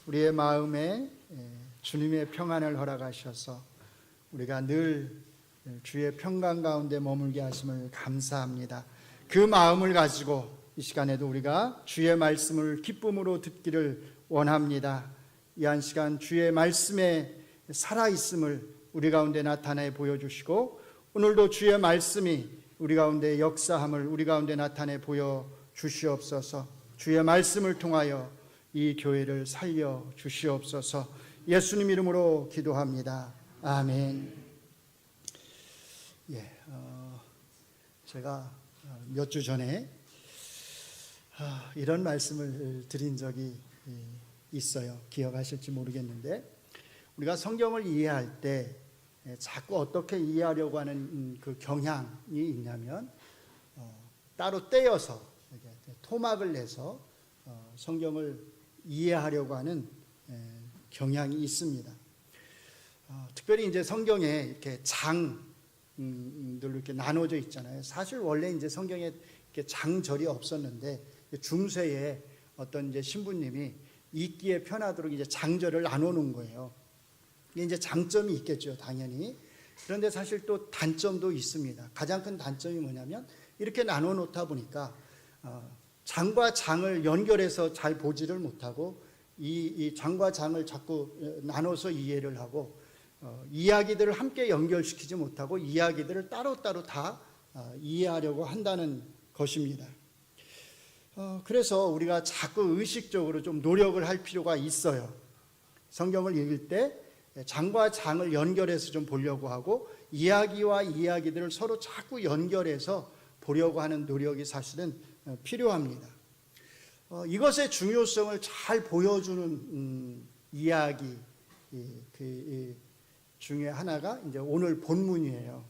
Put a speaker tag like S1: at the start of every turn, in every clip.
S1: 우리의 마음에 주님의 평안을 허락하셔서 우리가 늘 주의 평강 가운데 머물게 하심을 감사합니다. 그 마음을 가지고 이 시간에도 우리가 주의 말씀을 기쁨으로 듣기를 원합니다. 이 한 시간 주의 말씀에 살아있음을 우리 가운데 나타내 보여주시고, 오늘도 주의 말씀이 우리 가운데 역사함을 우리 가운데 나타내 보여주시옵소서. 주의 말씀을 통하여 이 교회를 살려 주시옵소서. 예수님 이름으로 기도합니다. 아멘. 제가 몇 주 전에 이런 말씀을 드린 적이 있어요. 기억하실지 모르겠는데, 우리가 성경을 이해할 때 자꾸 어떻게 이해하려고 하는 그 경향이 있냐면, 따로 떼어서 토막을 내서 성경을 이해하려고 하는 경향이 있습니다. 특별히 이제 성경에 이렇게 장들로 이렇게 나눠져 있잖아요. 사실 원래 이제 성경에 이렇게 장절이 없었는데, 중세에 어떤 이제 신부님이 읽기에 편하도록 이제 장절을 나눠놓은 거예요. 이게 이제 장점이 있겠죠, 당연히. 그런데 사실 또 단점도 있습니다. 가장 큰 단점이 뭐냐면, 이렇게 나눠놓다 보니까 장과 장을 연결해서 잘 보지를 못하고, 이 장과 장을 자꾸 나눠서 이해를 하고, 이야기들을 함께 연결시키지 못하고 이야기들을 따로따로 다 이해하려고 한다는 것입니다. 그래서 우리가 자꾸 의식적으로 좀 노력을 할 필요가 있어요. 성경을 읽을 때 장과 장을 연결해서 좀 보려고 하고, 이야기와 이야기들을 서로 자꾸 연결해서 보려고 하는 노력이 사실은 필요합니다. 이것의 중요성을 잘 보여주는 이야기 중에 하나가 이제 오늘 본문이에요.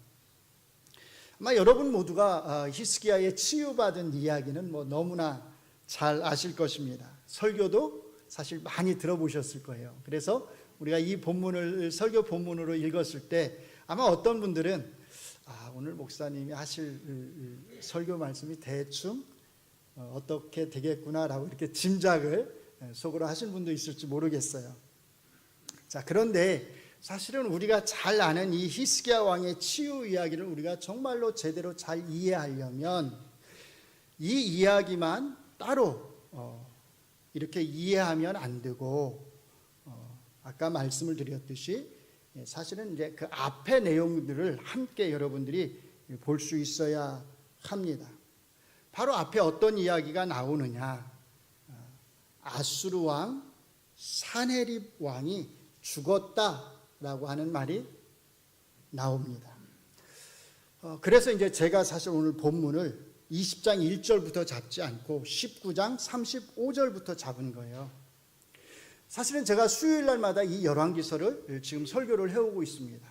S1: 아마 여러분 모두가 히스기야의 치유받은 이야기는 너무나 잘 아실 것입니다. 설교도 사실 많이 들어보셨을 거예요. 그래서 우리가 이 본문을 설교 본문으로 읽었을 때 아마 어떤 분들은 오늘 목사님이 하실 설교 말씀이 대충 어떻게 되겠구나라고 이렇게 짐작을 속으로 하신 분도 있을지 모르겠어요. 자, 그런데 사실은 우리가 잘 아는 이 히스기야 왕의 치유 이야기를 우리가 정말로 제대로 잘 이해하려면 이 이야기만 따로 이렇게 이해하면 안 되고, 아까 말씀을 드렸듯이 사실은 이제 그 앞의 내용들을 함께 여러분들이 볼 수 있어야 합니다. 바로 앞에 어떤 이야기가 나오느냐, 아수르 왕 사네립 왕이 죽었다라고 하는 말이 나옵니다. 그래서 이제 제가 사실 오늘 본문을 20장 1절부터 잡지 않고 19장 35절부터 잡은 거예요. 사실은 제가 수요일 날마다 이 열왕기서를 지금 설교를 해오고 있습니다.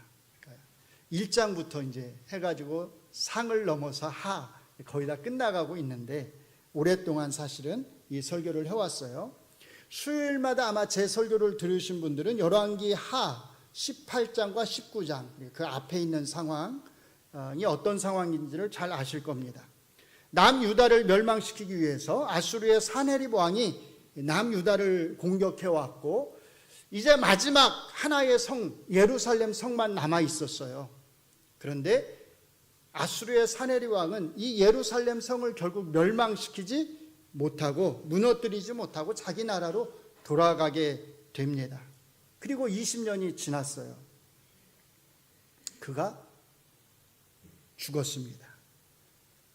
S1: 1장부터 이제 해가지고 상을 넘어서 하 거의 다 끝나가고 있는데, 오랫동안 사실은 이 설교를 해왔어요. 수요일마다 아마 제 설교를 들으신 분들은 열왕기 하 18장과 19장 그 앞에 있는 상황이 어떤 상황인지를 잘 아실 겁니다. 남유다를 멸망시키기 위해서 아수르의 사네립 왕이 남유다를 공격해 왔고, 이제 마지막 하나의 성 예루살렘 성만 남아 있었어요. 그런데 아수르의 사네립 왕은 이 예루살렘 성을 결국 멸망시키지 못하고 무너뜨리지 못하고 자기 나라로 돌아가게 됩니다. 그리고 20년이 지났어요. 그가 죽었습니다.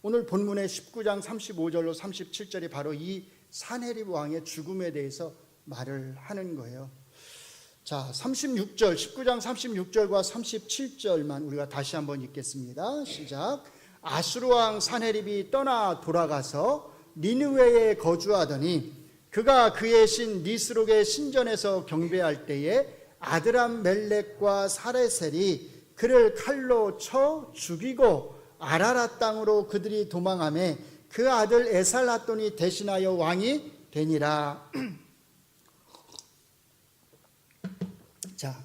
S1: 오늘 본문의 19장 35절로 37절이 바로 이 사네립 왕의 죽음에 대해서 말을 하는 거예요. 자, 36절, 19장 36절과 37절만 우리가 다시 한번 읽겠습니다. 시작. 아수르 왕 사네립이 떠나 돌아가서 니느웨에 거주하더니, 그가 그의 신 니스록의 신전에서 경배할 때에 아드람 멜렉과 사레셀이 그를 칼로 쳐 죽이고 아라랏 땅으로 그들이 도망하매 그 아들 에살핫돈이 대신하여 왕이 되니라. 자,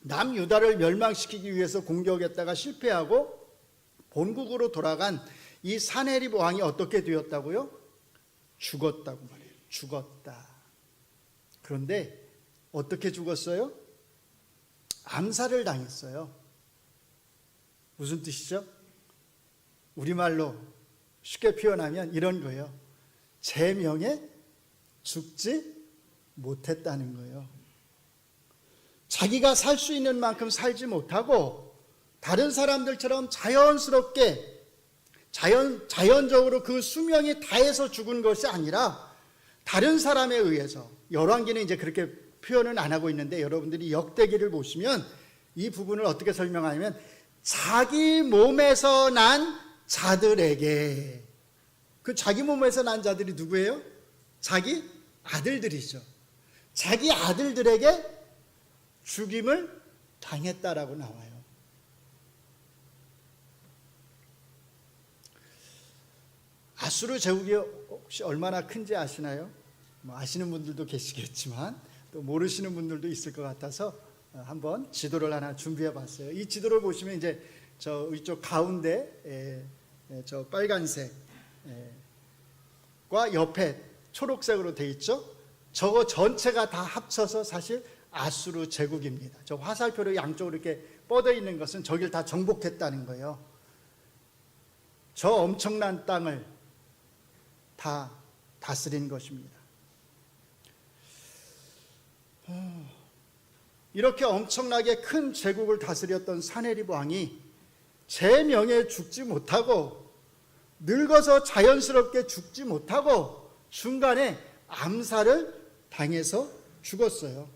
S1: 남유다를 멸망시키기 위해서 공격했다가 실패하고 본국으로 돌아간 이 사네립 왕이 어떻게 되었다고요? 죽었다고 말해요. 죽었다. 그런데 어떻게 죽었어요? 암살을 당했어요. 무슨 뜻이죠? 우리말로 쉽게 표현하면 이런 거예요. 제 명에 죽지 못했다는 거예요. 자기가 살 수 있는 만큼 살지 못하고 다른 사람들처럼 자연스럽게 자연적으로 그 수명이 다해서 죽은 것이 아니라 다른 사람에 의해서, 열왕기는 이제 그렇게 표현은 안 하고 있는데 여러분들이 역대기를 보시면 이 부분을 어떻게 설명하냐면 자기 몸에서 난 자들에게, 그 자기 몸에서 난 자들이 누구예요? 자기 아들들이죠. 자기 아들들에게 죽임을 당했다라고 나와요. 아수르 제국이 혹시 얼마나 큰지 아시나요? 아시는 분들도 계시겠지만 또 모르시는 분들도 있을 것 같아서 한번 지도를 하나 준비해 봤어요. 이 지도를 보시면 이제 저 이쪽 가운데 저 빨간색과 옆에 초록색으로 돼 있죠. 저거 전체가 다 합쳐서 사실 아수르 제국입니다. 저 화살표로 양쪽으로 이렇게 뻗어 있는 것은 저길 다 정복했다는 거예요. 저 엄청난 땅을 다 다스린 것입니다. 이렇게 엄청나게 큰 제국을 다스렸던 사네립 왕이 제 명에 죽지 못하고 늙어서 자연스럽게 죽지 못하고 중간에 암살을 당해서 죽었어요.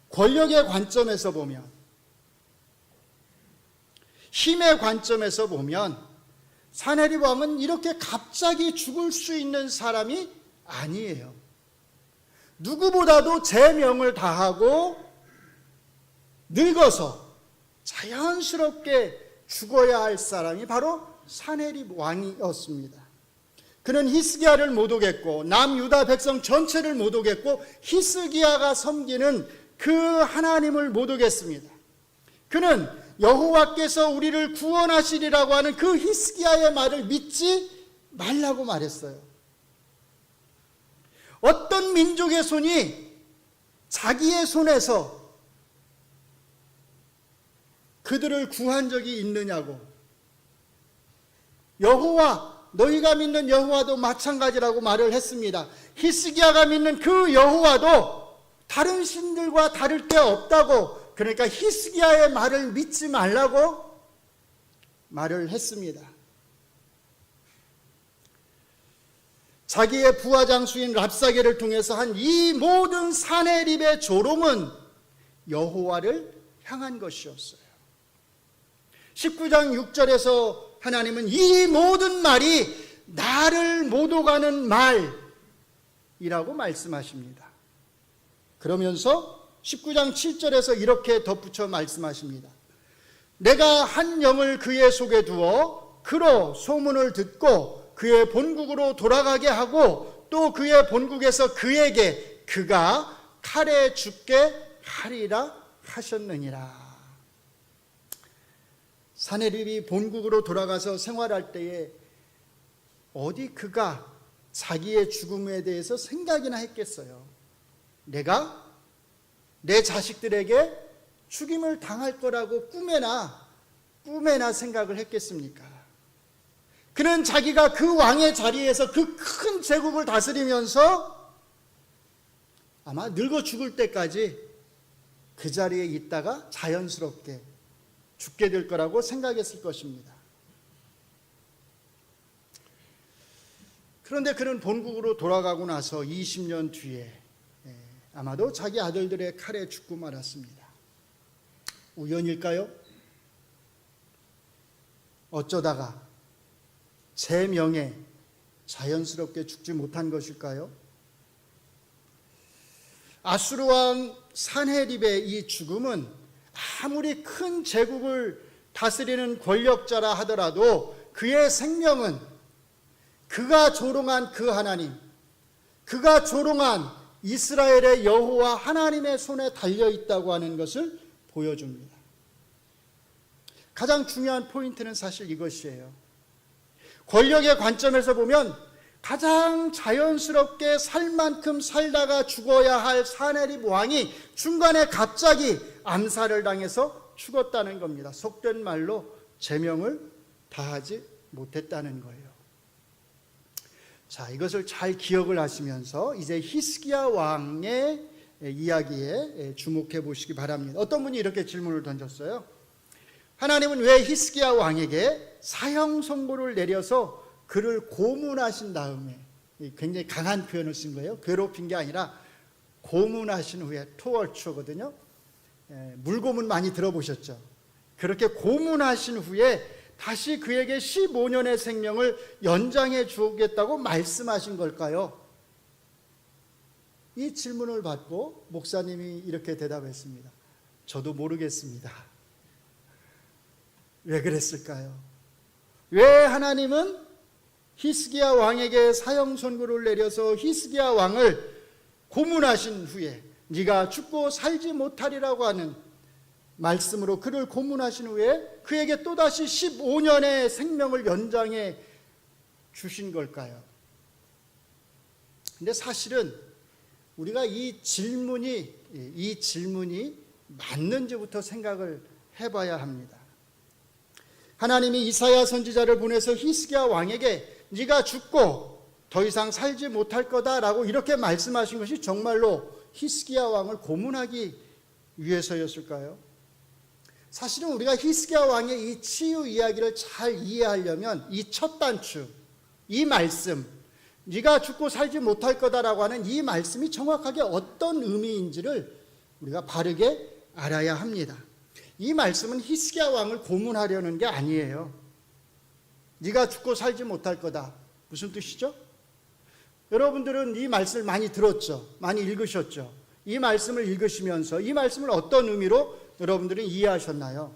S1: 권력의 관점에서 보면, 힘의 관점에서 보면 사네립 왕은 이렇게 갑자기 죽을 수 있는 사람이 아니에요. 누구보다도 제 명을 다하고 늙어서 자연스럽게 죽어야 할 사람이 바로 사네립 왕이었습니다. 그는 히스기야를 못 오겠고 남유다 백성 전체를 못 오겠고 히스기야가 섬기는 그 하나님을 못 오겠습니다. 그는 여호와께서 우리를 구원하시리라고 하는 그 히스기야의 말을 믿지 말라고 말했어요. 어떤 민족의 손이 자기의 손에서 그들을 구한 적이 있느냐고. 여호와, 너희가 믿는 여호와도 마찬가지라고 말을 했습니다. 히스기야가 믿는 그 여호와도 다른 신들과 다를 게 없다고, 그러니까 히스기야의 말을 믿지 말라고 말을 했습니다. 자기의 부하 장수인 랍사게를 통해서 한 이 모든 사네립의 조롱은 여호와를 향한 것이었어요. 19장 6절에서 하나님은 이 모든 말이 나를 못 오가는 말이라고 말씀하십니다. 그러면서 19장 7절에서 이렇게 덧붙여 말씀하십니다. 내가 한 영을 그의 속에 두어 그로 소문을 듣고 그의 본국으로 돌아가게 하고 또 그의 본국에서 그에게 그가 칼에 죽게 하리라 하셨느니라. 사네립이 본국으로 돌아가서 생활할 때에 어디 그가 자기의 죽음에 대해서 생각이나 했겠어요. 내가 내 자식들에게 죽임을 당할 거라고 꿈에나 생각을 했겠습니까? 그는 자기가 그 왕의 자리에서 그 큰 제국을 다스리면서 아마 늙어 죽을 때까지 그 자리에 있다가 자연스럽게 죽게 될 거라고 생각했을 것입니다. 그런데 그는 본국으로 돌아가고 나서 20년 뒤에 아마도 자기 아들들의 칼에 죽고 말았습니다. 우연일까요? 어쩌다가 제 명에 자연스럽게 죽지 못한 것일까요? 아수르 왕 산헤립의 이 죽음은 아무리 큰 제국을 다스리는 권력자라 하더라도 그의 생명은 그가 조롱한 그 하나님, 그가 조롱한 이스라엘의 여호와 하나님의 손에 달려있다고 하는 것을 보여줍니다. 가장 중요한 포인트는 사실 이것이에요. 권력의 관점에서 보면 가장 자연스럽게 살 만큼 살다가 죽어야 할 사내립 왕이 중간에 갑자기 암살을 당해서 죽었다는 겁니다. 속된 말로 제명을 다하지 못했다는 거예요. 자, 이것을 잘 기억을 하시면서 이제 히스기야 왕의 이야기에 주목해 보시기 바랍니다. 어떤 분이 이렇게 질문을 던졌어요. 하나님은 왜 히스기야 왕에게 사형 선고를 내려서 그를 고문하신 다음에, 굉장히 강한 표현을 쓴 거예요. 괴롭힌 게 아니라 고문하신 후에, 토얼처거든요. 물고문 많이 들어보셨죠? 그렇게 고문하신 후에 다시 그에게 15년의 생명을 연장해 주겠다고 말씀하신 걸까요? 이 질문을 받고 목사님이 이렇게 대답했습니다. 저도 모르겠습니다. 왜 그랬을까요? 왜 하나님은 히스기야 왕에게 사형 선고를 내려서 히스기야 왕을 고문하신 후에 네가 죽고 살지 못하리라고 하는 말씀으로 그를 고문하신 후에 그에게 또다시 15년의 생명을 연장해 주신 걸까요? 근데 사실은 우리가 이 질문이 맞는지부터 생각을 해봐야 합니다. 하나님이 이사야 선지자를 보내서 히스기야 왕에게 네가 죽고 더 이상 살지 못할 거다라고 이렇게 말씀하신 것이 정말로 히스기야 왕을 고문하기 위해서였을까요? 사실은 우리가 히스기야 왕의 이 치유 이야기를 잘 이해하려면 이 첫 단추, 이 말씀, 네가 죽고 살지 못할 거다라고 하는 이 말씀이 정확하게 어떤 의미인지를 우리가 바르게 알아야 합니다. 이 말씀은 히스기야 왕을 고문하려는 게 아니에요. 네가 죽고 살지 못할 거다. 무슨 뜻이죠? 여러분들은 이 말씀을 많이 들었죠? 많이 읽으셨죠? 이 말씀을 읽으시면서 이 말씀을 어떤 의미로 여러분들은 이해하셨나요?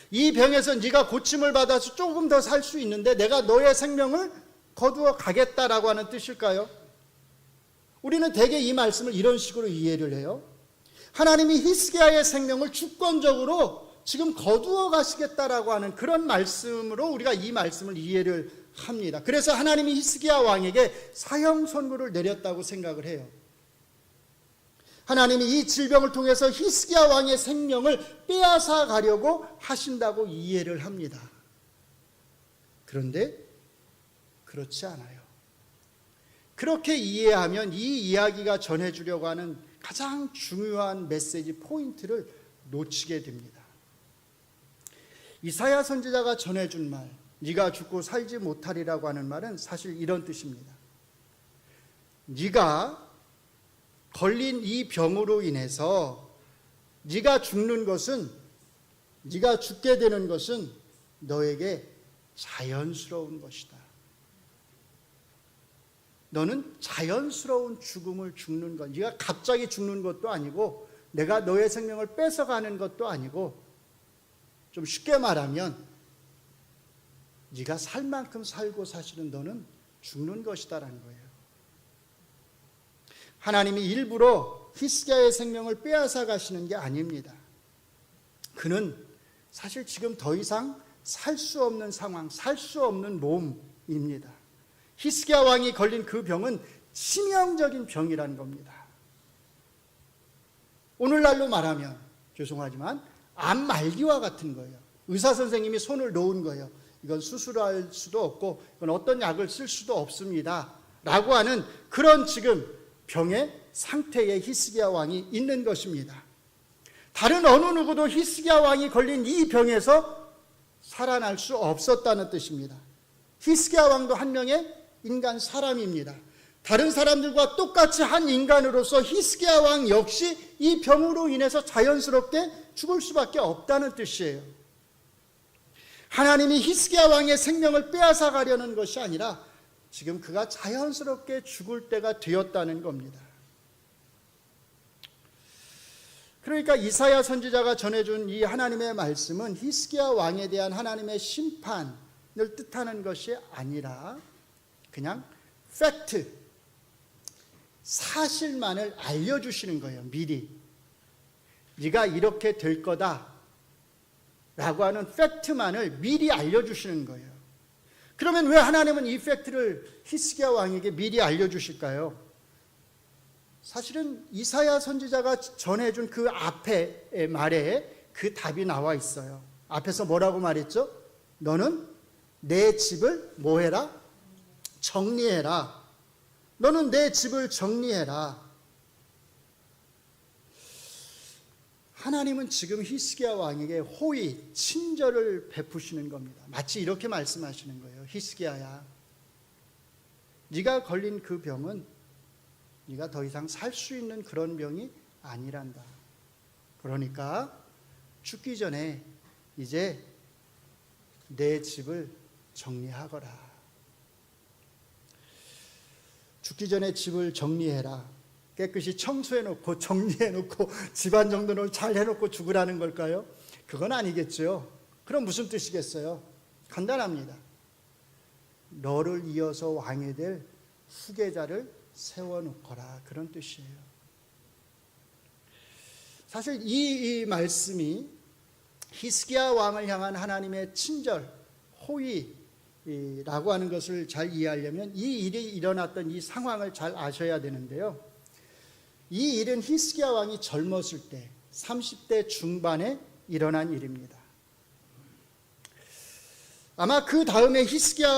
S1: 이 병에서 네가 고침을 받아서 조금 더 살 수 있는데 내가 너의 생명을 거두어 가겠다라고 하는 뜻일까요? 우리는 대개 이 말씀을 이런 식으로 이해를 해요. 하나님이 히스기야의 생명을 주권적으로 지금 거두어 가시겠다라고 하는 그런 말씀으로 우리가 이 말씀을 이해를 합니다. 그래서 하나님이 히스기야 왕에게 사형 선고를 내렸다고 생각을 해요. 하나님이 이 질병을 통해서 히스기야 왕의 생명을 빼앗아 가려고 하신다고 이해를 합니다. 그런데 그렇지 않아요. 그렇게 이해하면 이 이야기가 전해주려고 하는 가장 중요한 메시지 포인트를 놓치게 됩니다. 이사야 선지자가 전해준 말, 네가 죽고 살지 못하리라고 하는 말은 사실 이런 뜻입니다. 네가 걸린 이 병으로 인해서 네가 죽는 것은, 네가 죽게 되는 것은 너에게 자연스러운 것이다. 너는 자연스러운 죽음을 죽는 것, 네가 갑자기 죽는 것도 아니고 내가 너의 생명을 뺏어가는 것도 아니고, 좀 쉽게 말하면 네가 살 만큼 살고 사실은 너는 죽는 것이다라는 거예요. 하나님이 일부러 히스기야의 생명을 빼앗아 가시는 게 아닙니다. 그는 사실 지금 더 이상 살 수 없는 상황, 살 수 없는 몸입니다. 히스기야 왕이 걸린 그 병은 치명적인 병이라는 겁니다. 오늘날로 말하면 죄송하지만 암 말기와 같은 거예요. 의사 선생님이 손을 놓은 거예요. 이건 수술할 수도 없고 이건 어떤 약을 쓸 수도 없습니다 라고 하는 그런 지금 병의 상태에 히스기야 왕이 있는 것입니다. 다른 어느 누구도 히스기야 왕이 걸린 이 병에서 살아날 수 없었다는 뜻입니다. 히스기야 왕도 한 명의 인간 사람입니다. 다른 사람들과 똑같이 한 인간으로서 히스기야 왕 역시 이 병으로 인해서 자연스럽게 죽을 수밖에 없다는 뜻이에요. 하나님이 히스기야 왕의 생명을 빼앗아 가려는 것이 아니라 지금 그가 자연스럽게 죽을 때가 되었다는 겁니다. 그러니까 이사야 선지자가 전해준 이 하나님의 말씀은 히스기야 왕에 대한 하나님의 심판을 뜻하는 것이 아니라 그냥 팩트, 사실만을 알려주시는 거예요. 미리 네가 이렇게 될 거다 라고 하는 팩트만을 미리 알려주시는 거예요. 그러면 왜 하나님은 이 팩트를 히스기야 왕에게 미리 알려주실까요? 사실은 이사야 선지자가 전해준 그 앞에 말에 그 답이 나와 있어요. 앞에서 뭐라고 말했죠? 너는 내 집을 뭐 해라? 정리해라. 너는 내 집을 정리해라. 하나님은 지금 히스기야 왕에게 호의, 친절을 베푸시는 겁니다. 마치 이렇게 말씀하시는 거예요. 히스기야야, 네가 걸린 그 병은 네가 더 이상 살 수 있는 그런 병이 아니란다. 그러니까 죽기 전에 이제 내 집을 정리하거라. 죽기 전에 집을 정리해라. 깨끗이 청소해놓고 정리해놓고 집안 정돈을 잘 해놓고 죽으라는 걸까요? 그건 아니겠죠. 그럼 무슨 뜻이겠어요? 간단합니다. 너를 이어서 왕이 될 후계자를 세워놓거라, 그런 뜻이에요. 사실 이 말씀이 히스기야 왕을 향한 하나님의 친절, 호의라고 하는 것을 잘 이해하려면 이 일이 일어났던 이 상황을 잘 아셔야 되는데요. 이 일은 히스기야 왕이 젊었을 때 30대 중반에 일어난 일입니다. 아마 그 다음에 히스기야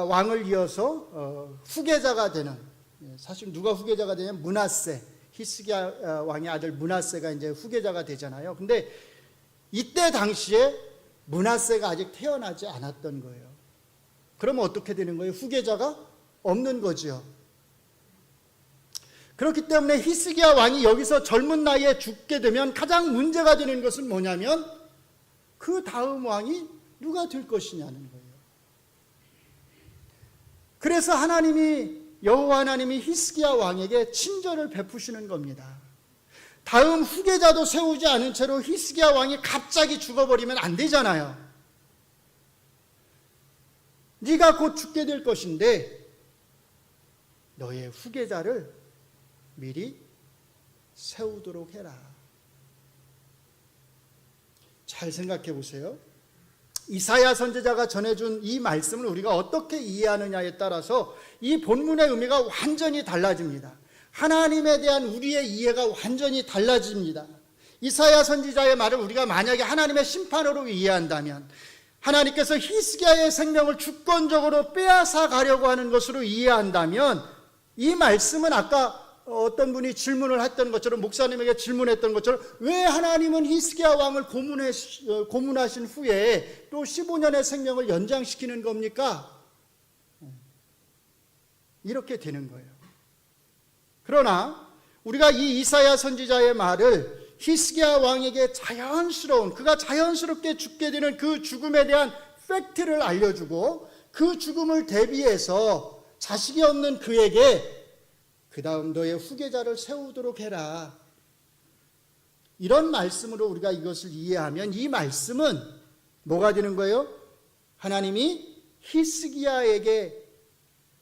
S1: 왕을 이어서 후계자가 되는, 사실 누가 후계자가 되냐면 므낫세, 히스기야 왕의 아들 므낫세가 이제 후계자가 되잖아요. 근데 이때 당시에 므낫세가 아직 태어나지 않았던 거예요. 그러면 어떻게 되는 거예요? 후계자가 없는 거죠. 그렇기 때문에 히스기야 왕이 여기서 젊은 나이에 죽게 되면 가장 문제가 되는 것은 뭐냐면 그 다음 왕이 누가 될 것이냐는 거예요. 그래서 여호와 하나님이 히스기야 왕에게 친절을 베푸시는 겁니다. 다음 후계자도 세우지 않은 채로 히스기야 왕이 갑자기 죽어버리면 안 되잖아요. 네가 곧 죽게 될 것인데 너의 후계자를 미리 세우도록 해라. 잘 생각해 보세요. 이사야 선지자가 전해준 이 말씀을 우리가 어떻게 이해하느냐에 따라서 이 본문의 의미가 완전히 달라집니다. 하나님에 대한 우리의 이해가 완전히 달라집니다. 이사야 선지자의 말을 우리가 만약에 하나님의 심판으로 이해한다면, 하나님께서 히스기야의 생명을 주권적으로 빼앗아 가려고 하는 것으로 이해한다면, 이 말씀은 아까 어떤 분이 질문을 했던 것처럼, 목사님에게 질문했던 것처럼, 왜 하나님은 히스기야 왕을 고문하신 후에 또 15년의 생명을 연장시키는 겁니까? 이렇게 되는 거예요. 그러나 우리가 이 이사야 선지자의 말을 히스기야 왕에게 그가 자연스럽게 죽게 되는 그 죽음에 대한 팩트를 알려주고, 그 죽음을 대비해서 자식이 없는 그에게 그 다음 너의 후계자를 세우도록 해라, 이런 말씀으로 우리가 이것을 이해하면 이 말씀은 뭐가 되는 거예요? 하나님이 히스기야에게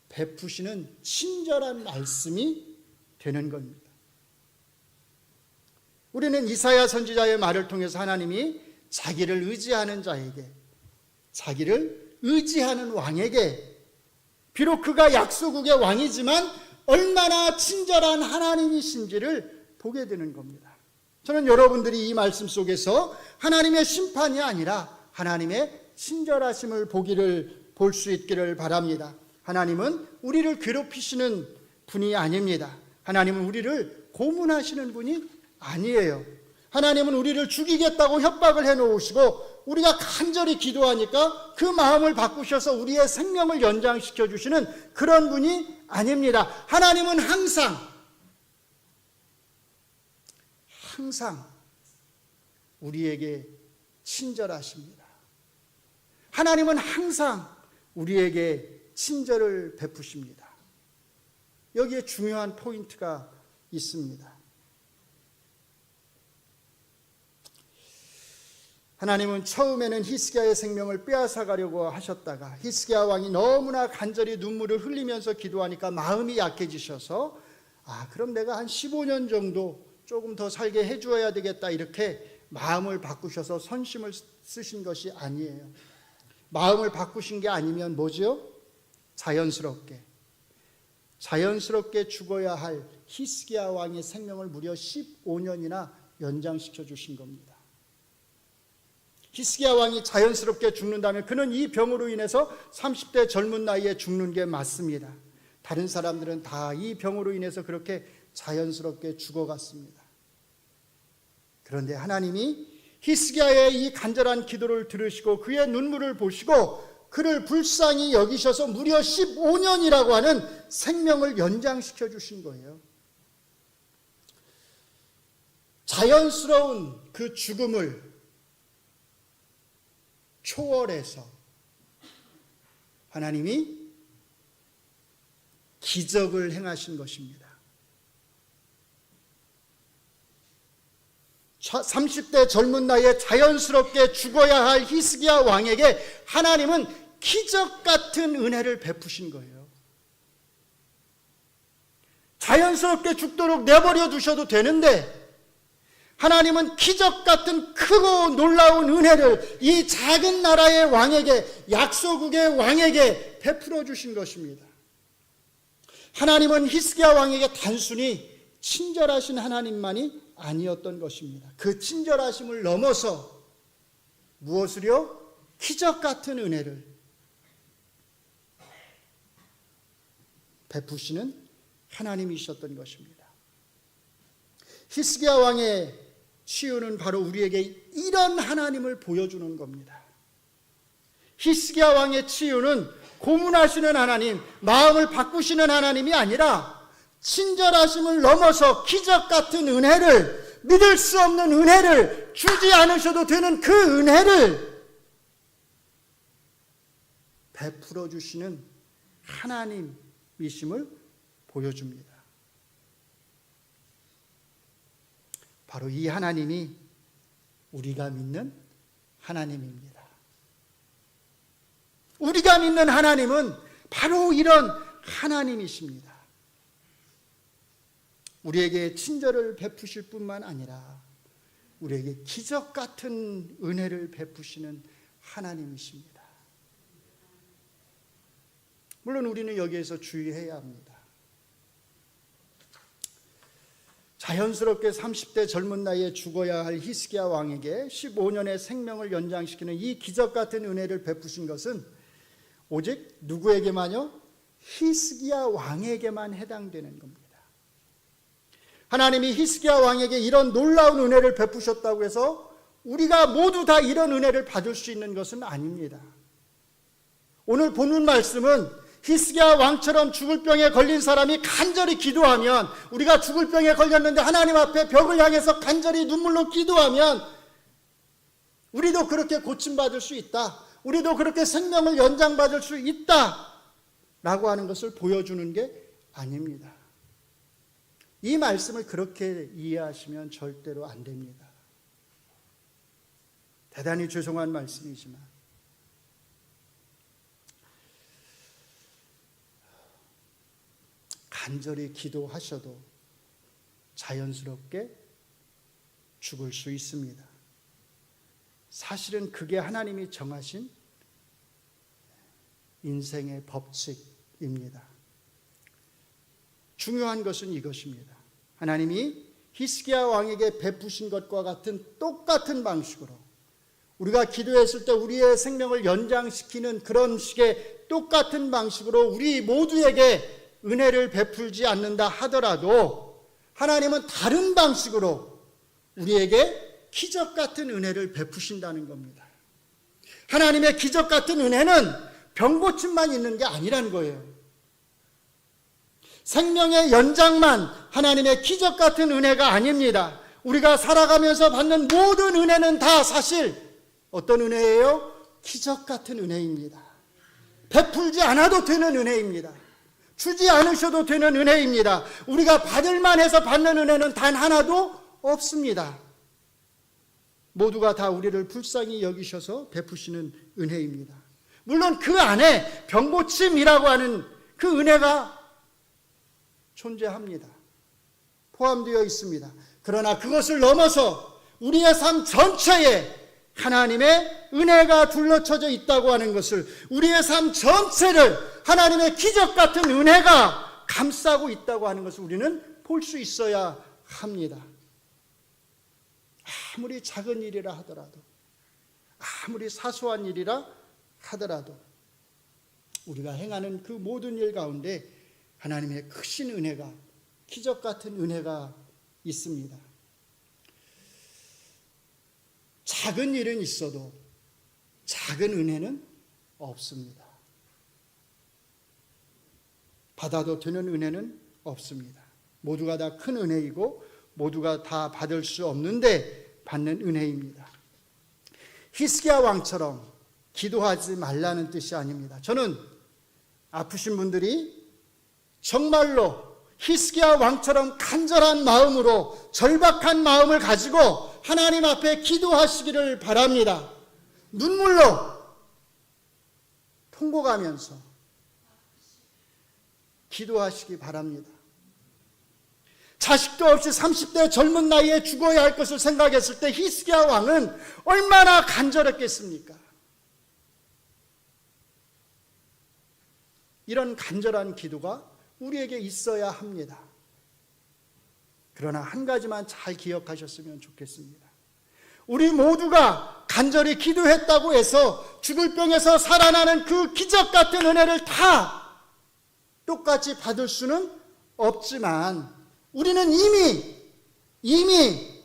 S1: 베푸시는 친절한 말씀이 되는 겁니다. 우리는 이사야 선지자의 말을 통해서 하나님이 자기를 의지하는 자에게, 자기를 의지하는 왕에게, 비록 그가 약소국의 왕이지만 얼마나 친절한 하나님이신지를 보게 되는 겁니다. 저는 여러분들이 이 말씀 속에서 하나님의 심판이 아니라 하나님의 친절하심을 볼 수 있기를 바랍니다. 하나님은 우리를 괴롭히시는 분이 아닙니다. 하나님은 우리를 고문하시는 분이 아니에요. 하나님은 우리를 죽이겠다고 협박을 해놓으시고 우리가 간절히 기도하니까 그 마음을 바꾸셔서 우리의 생명을 연장시켜 주시는 그런 분이 아닙니다. 하나님은 항상 우리에게 친절하십니다. 하나님은 항상 우리에게 친절을 베푸십니다. 여기에 중요한 포인트가 있습니다. 하나님은 처음에는 히스기야의 생명을 빼앗아 가려고 하셨다가 히스기야 왕이 너무나 간절히 눈물을 흘리면서 기도하니까 마음이 약해지셔서 그럼 내가 한 15년 정도 조금 더 살게 해주어야 되겠다, 이렇게 마음을 바꾸셔서 선심을 쓰신 것이 아니에요. 마음을 바꾸신 게 아니면 뭐죠? 자연스럽게 죽어야 할 히스기야 왕의 생명을 무려 15년이나 연장시켜 주신 겁니다. 히스기야 왕이 자연스럽게 죽는다면 그는 이 병으로 인해서 30대 젊은 나이에 죽는 게 맞습니다. 다른 사람들은 다 이 병으로 인해서 그렇게 자연스럽게 죽어갔습니다. 그런데 하나님이 히스기야의 이 간절한 기도를 들으시고 그의 눈물을 보시고 그를 불쌍히 여기셔서 무려 15년이라고 하는 생명을 연장시켜 주신 거예요. 자연스러운 그 죽음을 초월해서 하나님이 기적을 행하신 것입니다. 30대 젊은 나이에 자연스럽게 죽어야 할 히스기야 왕에게 하나님은 기적 같은 은혜를 베푸신 거예요. 자연스럽게 죽도록 내버려 두셔도 되는데 하나님은 기적 같은 크고 놀라운 은혜를 이 작은 나라의 왕에게, 약소국의 왕에게 베풀어 주신 것입니다. 하나님은 히스기야 왕에게 단순히 친절하신 하나님만이 아니었던 것입니다. 그 친절하심을 넘어서 무엇을요? 기적 같은 은혜를 베푸시는 하나님이셨던 것입니다. 히스기야 왕의 치유는 바로 우리에게 이런 하나님을 보여주는 겁니다. 히스기야 왕의 치유는 고문하시는 하나님, 마음을 바꾸시는 하나님이 아니라 친절하심을 넘어서 기적 같은 은혜를, 믿을 수 없는 은혜를, 주지 않으셔도 되는 그 은혜를 베풀어 주시는 하나님이심을 보여줍니다. 바로 이 하나님이 우리가 믿는 하나님입니다. 우리가 믿는 하나님은 바로 이런 하나님이십니다. 우리에게 친절을 베푸실 뿐만 아니라 우리에게 기적 같은 은혜를 베푸시는 하나님이십니다. 물론 우리는 여기에서 주의해야 합니다. 자연스럽게 30대 젊은 나이에 죽어야 할 히스기야 왕에게 15년의 생명을 연장시키는 이 기적 같은 은혜를 베푸신 것은 오직 누구에게만요? 히스기야 왕에게만 해당되는 겁니다. 하나님이 히스기야 왕에게 이런 놀라운 은혜를 베푸셨다고 해서 우리가 모두 다 이런 은혜를 받을 수 있는 것은 아닙니다. 오늘 본문 말씀은 히스기야 왕처럼 죽을 병에 걸린 사람이 간절히 기도하면, 우리가 죽을 병에 걸렸는데 하나님 앞에 벽을 향해서 간절히 눈물로 기도하면 우리도 그렇게 고침받을 수 있다, 우리도 그렇게 생명을 연장받을 수 있다 라고 하는 것을 보여주는 게 아닙니다. 이 말씀을 그렇게 이해하시면 절대로 안 됩니다. 대단히 죄송한 말씀이지만 간절히 기도하셔도 자연스럽게 죽을 수 있습니다. 사실은 그게 하나님이 정하신 인생의 법칙입니다. 중요한 것은 이것입니다. 하나님이 히스기야 왕에게 베푸신 것과 같은 똑같은 방식으로 우리가 기도했을 때 우리의 생명을 연장시키는 그런 식의 똑같은 방식으로 우리 모두에게 은혜를 베풀지 않는다 하더라도 하나님은 다른 방식으로 우리에게 기적 같은 은혜를 베푸신다는 겁니다. 하나님의 기적 같은 은혜는 병고침만 있는 게 아니라는 거예요. 생명의 연장만 하나님의 기적 같은 은혜가 아닙니다. 우리가 살아가면서 받는 모든 은혜는 다 사실 어떤 은혜예요? 기적 같은 은혜입니다. 베풀지 않아도 되는 은혜입니다. 주지 않으셔도 되는 은혜입니다. 우리가 받을만 해서 받는 은혜는 단 하나도 없습니다. 모두가 다 우리를 불쌍히 여기셔서 베푸시는 은혜입니다. 물론 그 안에 병고침이라고 하는 그 은혜가 존재합니다. 포함되어 있습니다. 그러나 그것을 넘어서 우리의 삶 전체에 하나님의 은혜가 둘러쳐져 있다고 하는 것을, 우리의 삶 전체를 하나님의 기적 같은 은혜가 감싸고 있다고 하는 것을 우리는 볼 수 있어야 합니다. 아무리 작은 일이라 하더라도, 아무리 사소한 일이라 하더라도 우리가 행하는 그 모든 일 가운데 하나님의 크신 은혜가, 기적 같은 은혜가 있습니다. 작은 일은 있어도 작은 은혜는 없습니다. 받아도 되는 은혜는 없습니다. 모두가 다 큰 은혜이고 모두가 다 받을 수 없는데 받는 은혜입니다. 히스기야 왕처럼 기도하지 말라는 뜻이 아닙니다. 저는 아프신 분들이 정말로 히스기야 왕처럼 간절한 마음으로, 절박한 마음을 가지고 하나님 앞에 기도하시기를 바랍니다. 눈물로 통곡하면서 기도하시기 바랍니다. 자식도 없이 30대 젊은 나이에 죽어야 할 것을 생각했을 때 히스기야 왕은 얼마나 간절했겠습니까? 이런 간절한 기도가 우리에게 있어야 합니다. 그러나 한 가지만 잘 기억하셨으면 좋겠습니다. 우리 모두가 간절히 기도했다고 해서 죽을 병에서 살아나는 그 기적 같은 은혜를 다 똑같이 받을 수는 없지만, 우리는 이미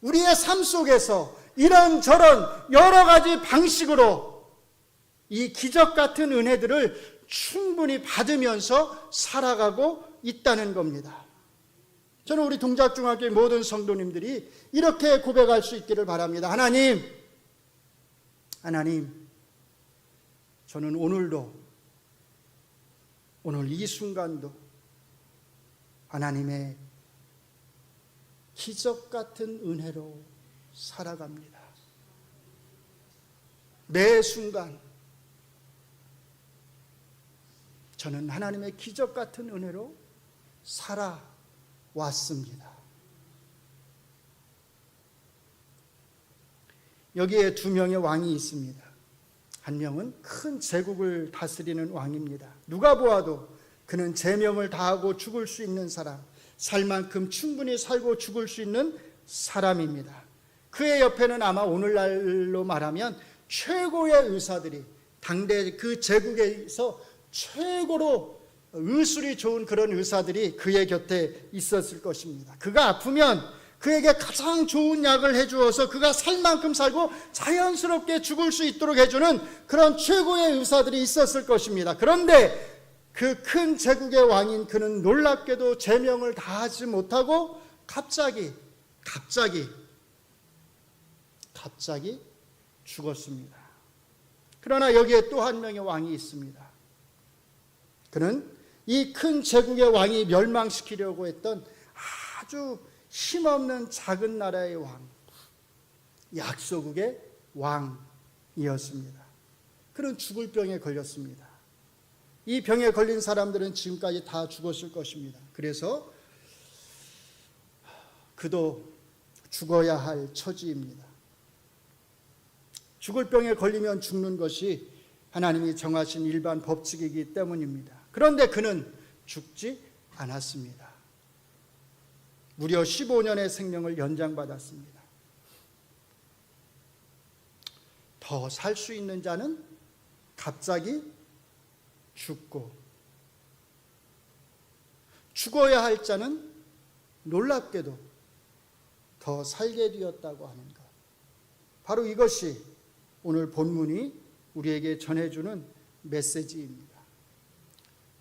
S1: 우리의 삶 속에서 이런저런 여러 가지 방식으로 이 기적 같은 은혜들을 충분히 받으면서 살아가고 있다는 겁니다. 저는 우리 동작중학교의 모든 성도님들이 이렇게 고백할 수 있기를 바랍니다. 하나님, 저는 오늘 이 순간도 하나님의 기적 같은 은혜로 살아갑니다. 매 순간 저는 하나님의 기적 같은 은혜로 살아왔습니다. 여기에 두 명의 왕이 있습니다. 한 명은 큰 제국을 다스리는 왕입니다. 누가 보아도 그는 제명을 다하고 죽을 수 있는 사람, 살 만큼 충분히 살고 죽을 수 있는 사람입니다. 그의 옆에는 아마 오늘날로 말하면 최고의 의사들이, 당대 그 제국에서 최고로 의술이 좋은 그런 의사들이 그의 곁에 있었을 것입니다. 그가 아프면 그에게 가장 좋은 약을 해주어서 그가 살 만큼 살고 자연스럽게 죽을 수 있도록 해주는 그런 최고의 의사들이 있었을 것입니다. 그런데 그 큰 제국의 왕인 그는 놀랍게도 제명을 다하지 못하고 갑자기 죽었습니다. 그러나 여기에 또 한 명의 왕이 있습니다. 그는 이 큰 제국의 왕이 멸망시키려고 했던 아주 힘없는 작은 나라의 왕, 약소국의 왕이었습니다. 그는 죽을 병에 걸렸습니다. 이 병에 걸린 사람들은 지금까지 다 죽었을 것입니다. 그래서 그도 죽어야 할 처지입니다. 죽을 병에 걸리면 죽는 것이 하나님이 정하신 일반 법칙이기 때문입니다. 그런데 그는 죽지 않았습니다. 무려 15년의 생명을 연장받았습니다. 더 살 수 있는 자는 갑자기 죽고, 죽어야 할 자는 놀랍게도 더 살게 되었다고 하는 것. 바로 이것이 오늘 본문이 우리에게 전해주는 메시지입니다.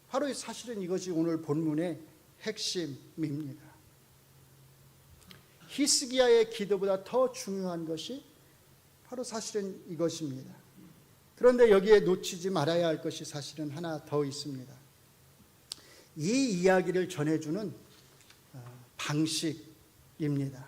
S1: 바로 사실은 이것이 오늘 본문의 핵심입니다. 히스기야의 기도보다 더 중요한 것이 바로 사실은 이것입니다. 그런데 여기에 놓치지 말아야 할 것이 사실은 하나 더 있습니다. 이 이야기를 전해주는 방식입니다.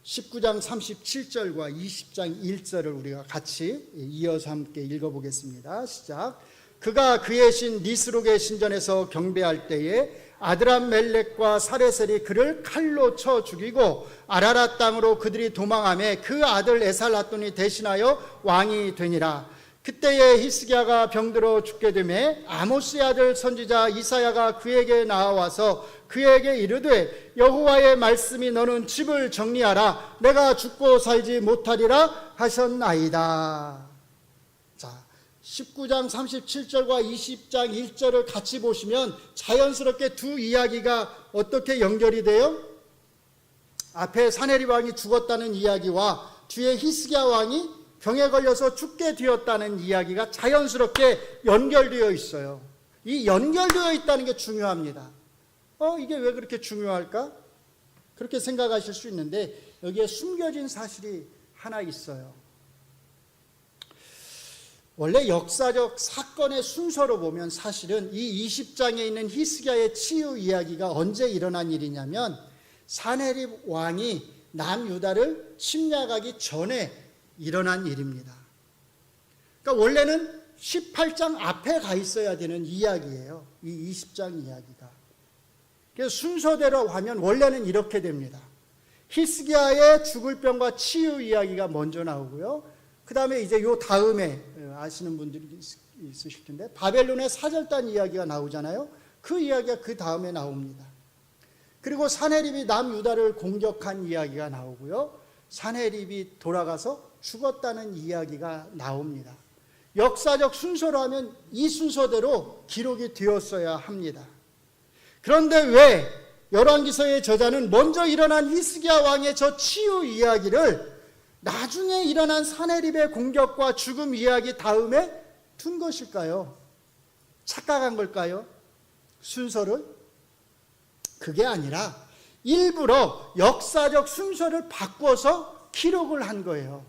S1: 19장 37절과 20장 1절을 우리가 같이 이어서 함께 읽어보겠습니다. 시작. 그가 그의 신 니스록의 신전에서 경배할 때에 아드람멜렉과 사레셀이 그를 칼로 쳐 죽이고 아라랏 땅으로 그들이 도망하며 그 아들 에살핫돈이 대신하여 왕이 되니라. 그때에 히스기야가 병들어 죽게 되매 아모스의 아들 선지자 이사야가 그에게 나와서 그에게 이르되 여호와의 말씀이 너는 집을 정리하라 내가 죽고 살지 못하리라 하셨나이다. 자, 19장 37절과 20장 1절을 같이 보시면 자연스럽게 두 이야기가 어떻게 연결이 돼요? 앞에 사네립 왕이 죽었다는 이야기와 뒤에 히스기야 왕이 병에 걸려서 죽게 되었다는 이야기가 자연스럽게 연결되어 있어요. 이 연결되어 있다는 게 중요합니다. 이게 왜 그렇게 중요할까? 그렇게 생각하실 수 있는데 여기에 숨겨진 사실이 하나 있어요. 원래 역사적 사건의 순서로 보면 사실은 이 20장에 있는 히스기야의 치유 이야기가 언제 일어난 일이냐면 사네립 왕이 남유다를 침략하기 전에 일어난 일입니다. 그러니까 원래는 18장 앞에 가 있어야 되는 이야기예요. 이 20장 이야기가. 그래서 순서대로 하면 원래는 이렇게 됩니다. 히스기야의 죽을 병과 치유 이야기가 먼저 나오고요. 그 다음에 이제 요 다음에 아시는 분들이 있으실 텐데 바벨론의 사절단 이야기가 나오잖아요. 그 이야기가 그 다음에 나옵니다. 그리고 사네립이 남유다를 공격한 이야기가 나오고요. 사네립이 돌아가서 죽었다는 이야기가 나옵니다. 역사적 순서로 하면 이 순서대로 기록이 되었어야 합니다. 그런데 왜 열왕기서의 저자는 먼저 일어난 히스기야 왕의 저 치유 이야기를 나중에 일어난 사네립의 공격과 죽음 이야기 다음에 둔 것일까요? 착각한 걸까요? 순서를? 그게 아니라 일부러 역사적 순서를 바꿔서 기록을 한 거예요.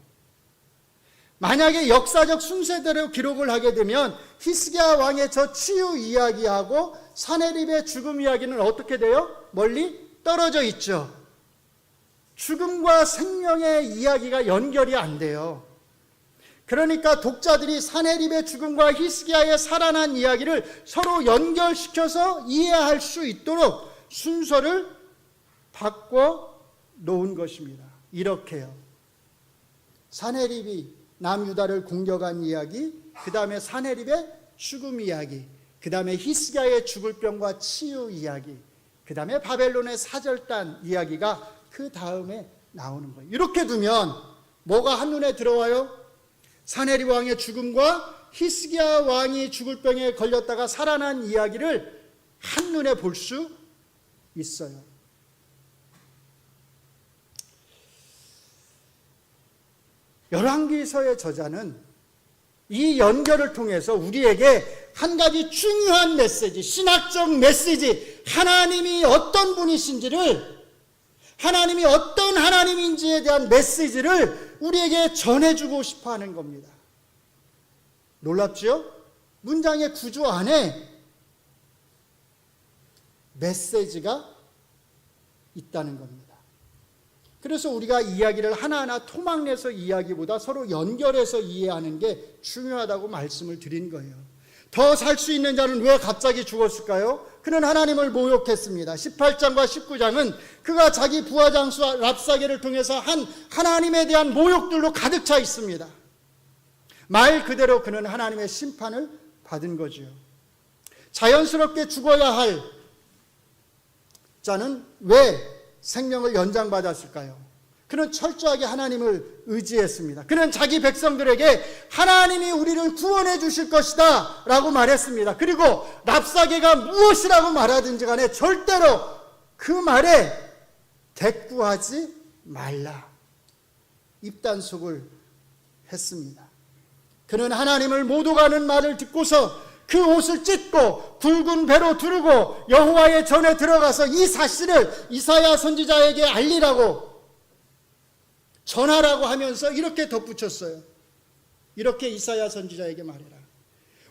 S1: 만약에 역사적 순서대로 기록을 하게 되면 히스기야 왕의 저 치유 이야기하고 사네립의 죽음 이야기는 어떻게 돼요? 멀리 떨어져 있죠. 죽음과 생명의 이야기가 연결이 안 돼요. 그러니까 독자들이 사네립의 죽음과 히스기야의 살아난 이야기를 서로 연결시켜서 이해할 수 있도록 순서를 바꿔 놓은 것입니다. 이렇게요. 사네립이 남유다를 공격한 이야기, 그 다음에 사네립의 죽음 이야기, 그 다음에 히스기야의 죽을 병과 치유 이야기, 그 다음에 바벨론의 사절단 이야기가 그 다음에 나오는 거예요. 이렇게 두면 뭐가 한눈에 들어와요? 사네립 왕의 죽음과 히스기야 왕이 죽을 병에 걸렸다가 살아난 이야기를 한눈에 볼 수 있어요. 열왕기서의 저자는 이 연결을 통해서 우리에게 한 가지 중요한 메시지, 신학적 메시지, 하나님이 어떤 분이신지를, 하나님이 어떤 하나님인지에 대한 메시지를 우리에게 전해주고 싶어 하는 겁니다. 놀랍죠? 문장의 구조 안에 메시지가 있다는 겁니다. 그래서 우리가 이야기를 하나하나 토막내서 이야기보다 서로 연결해서 이해하는 게 중요하다고 말씀을 드린 거예요. 더 살 수 있는 자는 왜 갑자기 죽었을까요? 그는 하나님을 모욕했습니다. 18장과 19장은 그가 자기 부하장수와 랍사게를 통해서 한 하나님에 대한 모욕들로 가득 차 있습니다. 말 그대로 그는 하나님의 심판을 받은 거지요. 자연스럽게 죽어야 할 자는 왜 생명을 연장받았을까요? 그는 철저하게 하나님을 의지했습니다. 그는 자기 백성들에게 하나님이 우리를 구원해 주실 것이다 라고 말했습니다. 그리고 랍사게가 무엇이라고 말하든지 간에 절대로 그 말에 대꾸하지 말라, 입단속을 했습니다. 그는 하나님을 못 오가는 말을 듣고서 그 옷을 찢고 굵은 배로 두르고 여호와의 전에 들어가서 이 사실을 이사야 선지자에게 알리라고, 전하라고 하면서 이렇게 덧붙였어요. 이렇게 이사야 선지자에게 말해라.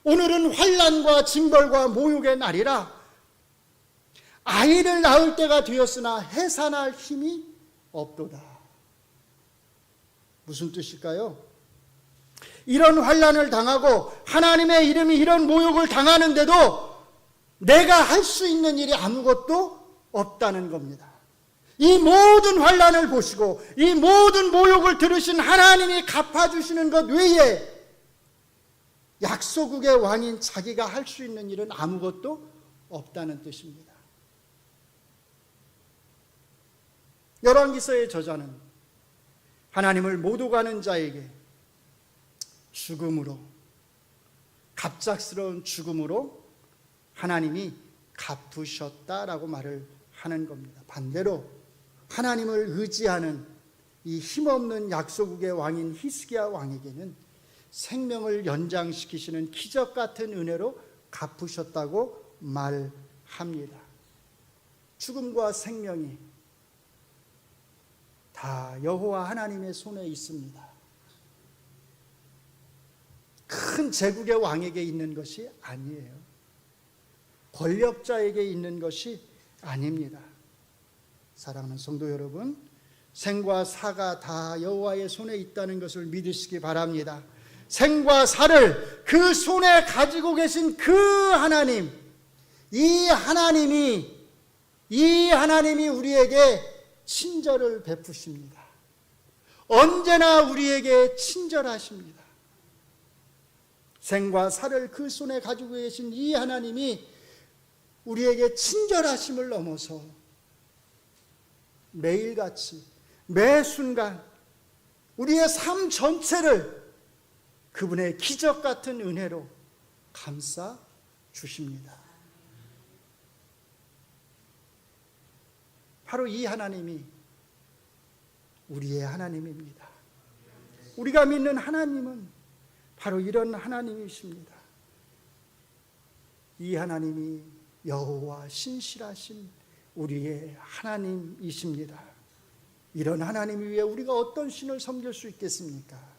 S1: 오늘은 환난과 징벌과 모욕의 날이라. 아이를 낳을 때가 되었으나 해산할 힘이 없도다. 무슨 뜻일까요? 이런 환난을 당하고 하나님의 이름이 이런 모욕을 당하는데도 내가 할 수 있는 일이 아무것도 없다는 겁니다. 이 모든 환난을 보시고 이 모든 모욕을 들으신 하나님이 갚아주시는 것 외에 약소국의 왕인 자기가 할 수 있는 일은 아무것도 없다는 뜻입니다. 열왕기서의 저자는 하나님을 모독하는 자에게 죽음으로, 갑작스러운 죽음으로 하나님이 갚으셨다라고 말을 하는 겁니다. 반대로 하나님을 의지하는 이 힘없는 약소국의 왕인 히스기야 왕에게는 생명을 연장시키시는 기적 같은 은혜로 갚으셨다고 말합니다. 죽음과 생명이 다 여호와 하나님의 손에 있습니다. 큰 제국의 왕에게 있는 것이 아니에요. 권력자에게 있는 것이 아닙니다. 사랑하는 성도 여러분, 생과 사가 다 여호와의 손에 있다는 것을 믿으시기 바랍니다. 생과 사를 그 손에 가지고 계신 그 하나님, 이 하나님이 우리에게 친절을 베푸십니다. 언제나 우리에게 친절하십니다. 생과 사를 그 손에 가지고 계신 이 하나님이 우리에게 친절하심을 넘어서 매일같이 매 순간 우리의 삶 전체를 그분의 기적 같은 은혜로 감싸 주십니다. 바로 이 하나님이 우리의 하나님입니다. 우리가 믿는 하나님은 바로 이런 하나님이십니다. 이 하나님이 여호와 신실하신 우리의 하나님이십니다. 이런 하나님 위에 우리가 어떤 신을 섬길 수 있겠습니까?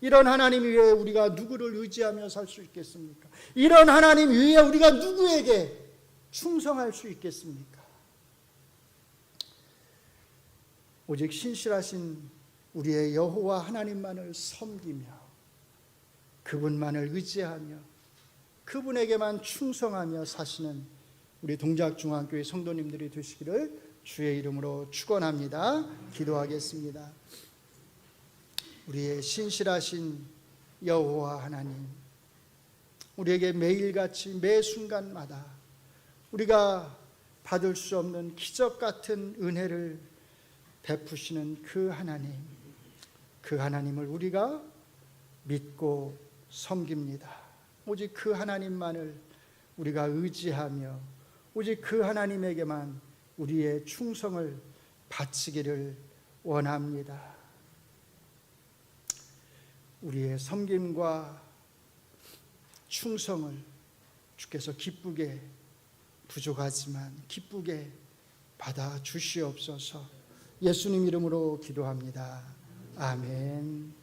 S1: 이런 하나님 위에 우리가 누구를 의지하며 살 수 있겠습니까? 이런 하나님 위에 우리가 누구에게 충성할 수 있겠습니까? 오직 신실하신 우리의 여호와 하나님만을 섬기며 그분만을 의지하며 그분에게만 충성하며 사시는 우리 동작중앙교회 성도님들이 되시기를 주의 이름으로 축원합니다. 기도하겠습니다. 우리의 신실하신 여호와 하나님, 우리에게 매일같이 매 순간마다 우리가 받을 수 없는 기적 같은 은혜를 베푸시는 그 하나님을 우리가 믿고 섬깁니다. 오직 그 하나님만을 우리가 의지하며 오직 그 하나님에게만 우리의 충성을 바치기를 원합니다. 우리의 섬김과 충성을 주께서 기쁘게, 부족하지만 기쁘게 받아 주시옵소서. 예수님 이름으로 기도합니다. 아멘.